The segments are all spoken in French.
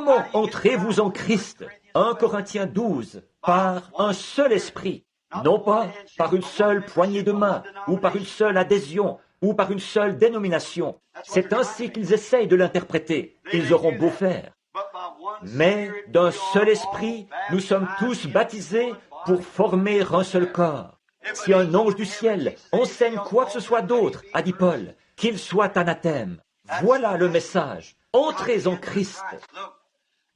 Comment entrez-vous en Christ? 1 Corinthiens 12, par un seul esprit, non pas par une seule poignée de main, ou par une seule adhésion, ou par une seule dénomination. C'est ainsi qu'ils essayent de l'interpréter. Ils auront beau faire. Mais d'un seul esprit, nous sommes tous baptisés pour former un seul corps. Si un ange du ciel enseigne quoi que ce soit d'autre, a dit Paul, qu'il soit anathème. Voilà le message. Entrez en Christ.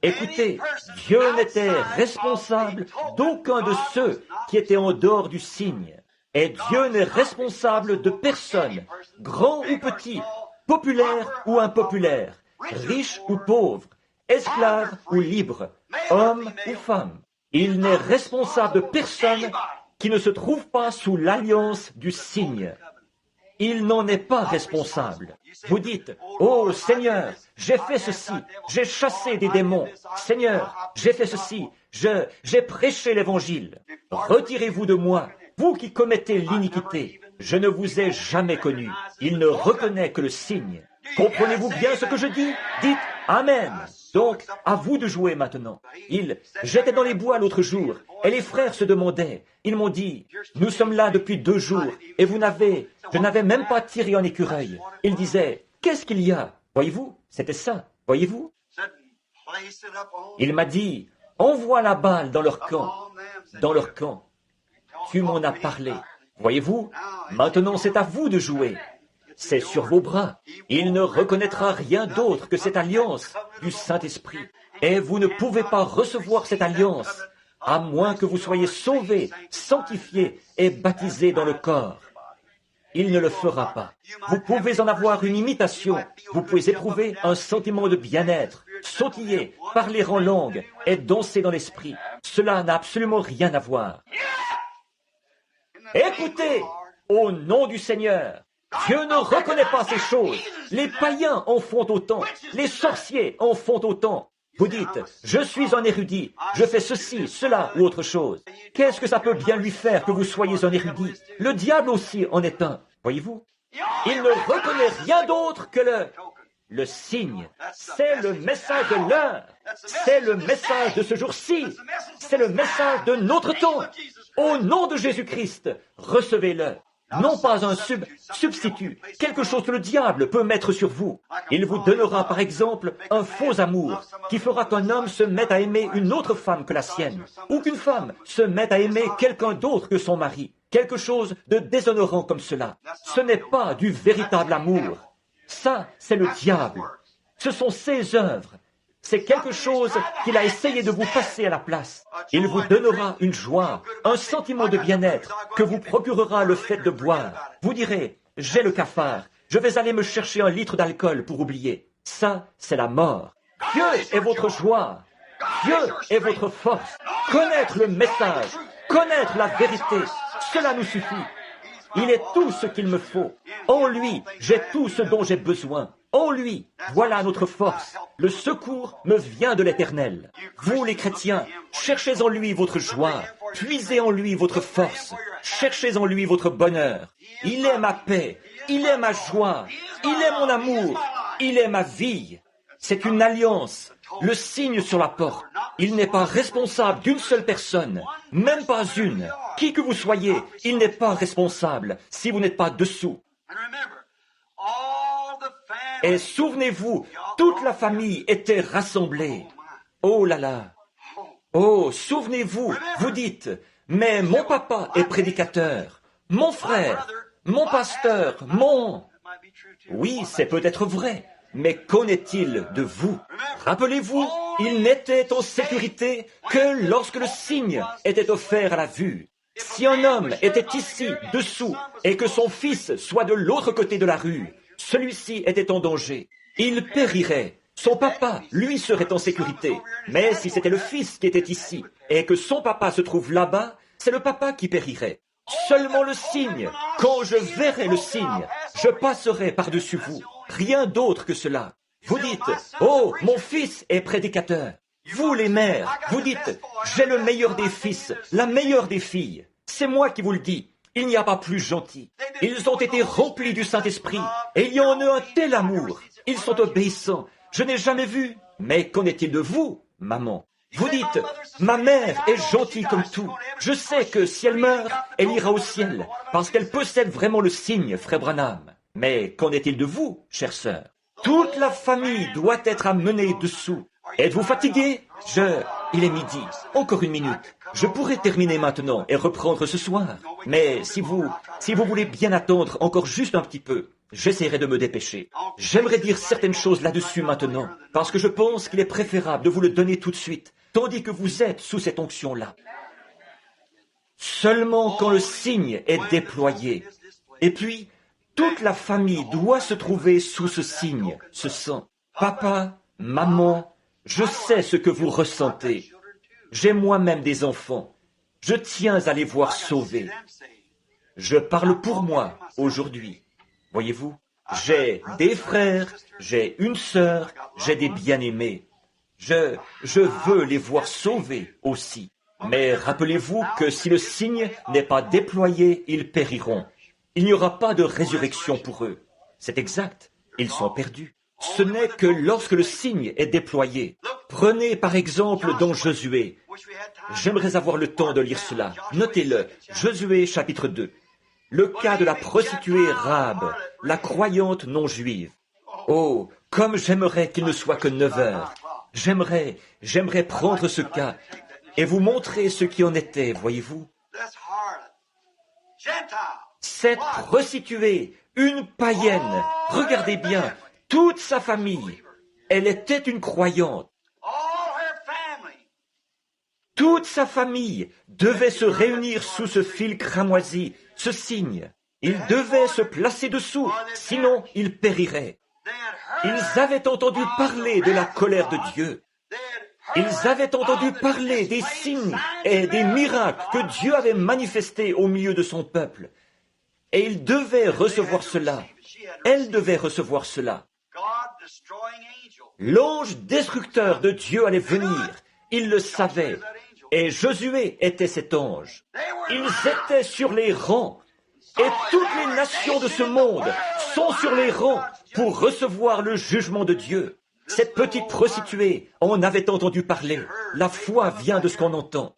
Écoutez, Dieu n'était responsable d'aucun de ceux qui étaient en dehors du signe. Et Dieu n'est responsable de personne, grand ou petit, populaire ou impopulaire, riche ou pauvre, esclave ou libre, homme ou femme. Il n'est responsable de personne qui ne se trouve pas sous l'alliance du signe. Il n'en est pas responsable. Vous dites, « Oh Seigneur, j'ai fait ceci, j'ai chassé des démons. Seigneur, j'ai fait ceci, j'ai prêché l'Évangile. Retirez-vous de moi, vous qui commettez l'iniquité. Je ne vous ai jamais connu. Il ne reconnaît que le signe. Comprenez-vous bien ce que je dis? Dites Amen. Donc, à vous de jouer maintenant. J'étais dans les bois l'autre jour, et les frères se demandaient. Ils m'ont dit, nous sommes là depuis 2 jours, et je n'avais même pas tiré un écureuil. Ils disaient, qu'est-ce qu'il y a? Voyez-vous? C'était ça. Voyez-vous? Il m'a dit, envoie la balle dans leur camp. Dans leur camp. Tu m'en as parlé. Voyez-vous? Maintenant, c'est à vous de jouer. C'est sur vos bras. Il ne reconnaîtra rien d'autre que cette alliance du Saint-Esprit. Et vous ne pouvez pas recevoir cette alliance, à moins que vous soyez sauvés, sanctifiés et baptisés dans le corps. Il ne le fera pas. Vous pouvez en avoir une imitation. Vous pouvez éprouver un sentiment de bien-être, sautiller, parler en langue et danser dans l'esprit. Cela n'a absolument rien à voir. Écoutez, au nom du Seigneur, Dieu ne reconnaît pas ces choses. Les païens en font autant. Les sorciers en font autant. Vous dites, je suis un érudit, je fais ceci, cela ou autre chose. Qu'est-ce que ça peut bien lui faire que vous soyez un érudit? Le diable aussi en est un. Voyez-vous? Il ne reconnaît rien d'autre que le signe. C'est le message de l'heure. C'est le message de ce jour-ci. C'est le message de notre temps. Au nom de Jésus-Christ, recevez-le. Non pas un substitut, quelque chose que le diable peut mettre sur vous. Il vous donnera par exemple un faux amour qui fera qu'un homme se mette à aimer une autre femme que la sienne, ou qu'une femme se mette à aimer quelqu'un d'autre que son mari. Quelque chose de déshonorant comme cela. Ce n'est pas du véritable amour. Ça, c'est le diable. Ce sont ses œuvres. C'est quelque chose qu'il a essayé de vous passer à la place. Il vous donnera une joie, un sentiment de bien-être que vous procurera le fait de boire. Vous direz, j'ai le cafard, je vais aller me chercher 1 litre d'alcool pour oublier. Ça, c'est la mort. Dieu est votre joie. Dieu est votre force. Connaître le message, connaître la vérité, cela nous suffit. Il est tout ce qu'il me faut. En lui, j'ai tout ce dont j'ai besoin. En lui, voilà notre force. Le secours me vient de l'Éternel. Vous, les chrétiens, cherchez en lui votre joie. Puisez en lui votre force. Cherchez en lui votre bonheur. Il est ma paix. Il est ma joie. Il est mon amour. Il est ma vie. C'est une alliance. Le signe sur la porte. Il n'est pas responsable d'une seule personne. Même pas une. Qui que vous soyez, il n'est pas responsable si vous n'êtes pas dessous. Et souvenez-vous, toute la famille était rassemblée. Oh là là. Oh, souvenez-vous, vous dites, mais mon papa est prédicateur, mon frère, mon pasteur, Oui, c'est peut-être vrai, mais qu'en est-il de vous? Rappelez-vous, il n'était en sécurité que lorsque le signe était offert à la vue. Si un homme était ici, dessous, et que son fils soit de l'autre côté de la rue, celui-ci était en danger. Il périrait. Son papa, lui, serait en sécurité. Mais si c'était le fils qui était ici, et que son papa se trouve là-bas, c'est le papa qui périrait. Seulement le signe. Quand je verrai le signe, je passerai par-dessus vous. Rien d'autre que cela. Vous dites, oh, mon fils est prédicateur. Vous, les mères, vous dites, j'ai le meilleur des fils, la meilleure des filles. C'est moi qui vous le dis. Il n'y a pas plus gentil. Ils ont été remplis du Saint-Esprit, et il y a en eux un tel amour. Ils sont obéissants. Je n'ai jamais vu Mais qu'en est-il de vous, maman? Vous dites, ma mère est gentille comme tout. Je sais que si elle meurt, elle ira au ciel, parce qu'elle possède vraiment le signe, frère Branham. Mais qu'en est-il de vous, chère sœur? Toute la famille doit être amenée dessous. Êtes-vous fatigué? Il est midi. Encore une minute. Je pourrais terminer maintenant et reprendre ce soir. Mais si vous voulez bien attendre encore juste un petit peu, j'essaierai de me dépêcher. J'aimerais dire certaines choses là-dessus maintenant, parce que je pense qu'il est préférable de vous le donner tout de suite, tandis que vous êtes sous cette onction-là. Seulement quand le signe est déployé. Et puis, toute la famille doit se trouver sous ce signe, ce sang. Papa, maman, je sais ce que vous ressentez. J'ai moi-même des enfants. Je tiens à les voir sauvés. Je parle pour moi aujourd'hui. Voyez-vous, j'ai des frères, j'ai une sœur, j'ai des bien-aimés. Je veux les voir sauvés aussi. Mais rappelez-vous que si le signe n'est pas déployé, ils périront. Il n'y aura pas de résurrection pour eux. C'est exact, ils sont perdus. Ce n'est que lorsque le signe est déployé. Prenez par exemple dans Josué. J'aimerais avoir le temps de lire cela. Notez-le, Josué chapitre 2. Le cas de la prostituée Rahab, la croyante non-juive. Oh, comme j'aimerais qu'il ne soit que 9 heures. J'aimerais prendre ce cas et vous montrer ce qui en était, voyez-vous. Cette prostituée, une païenne, regardez bien, toute sa famille, elle était une croyante. Toute sa famille devait se réunir sous ce fil cramoisi, ce signe. Ils devaient se placer dessous, sinon ils périraient. Ils avaient entendu parler de la colère de Dieu. Ils avaient entendu parler des signes et des miracles que Dieu avait manifestés au milieu de son peuple. Et ils devaient recevoir cela. Elle devait recevoir cela. L'ange destructeur de Dieu allait venir. Il le savait. Et Josué était cet ange. Ils étaient sur les rangs. Et toutes les nations de ce monde sont sur les rangs pour recevoir le jugement de Dieu. Cette petite prostituée en avait entendu parler. La foi vient de ce qu'on entend.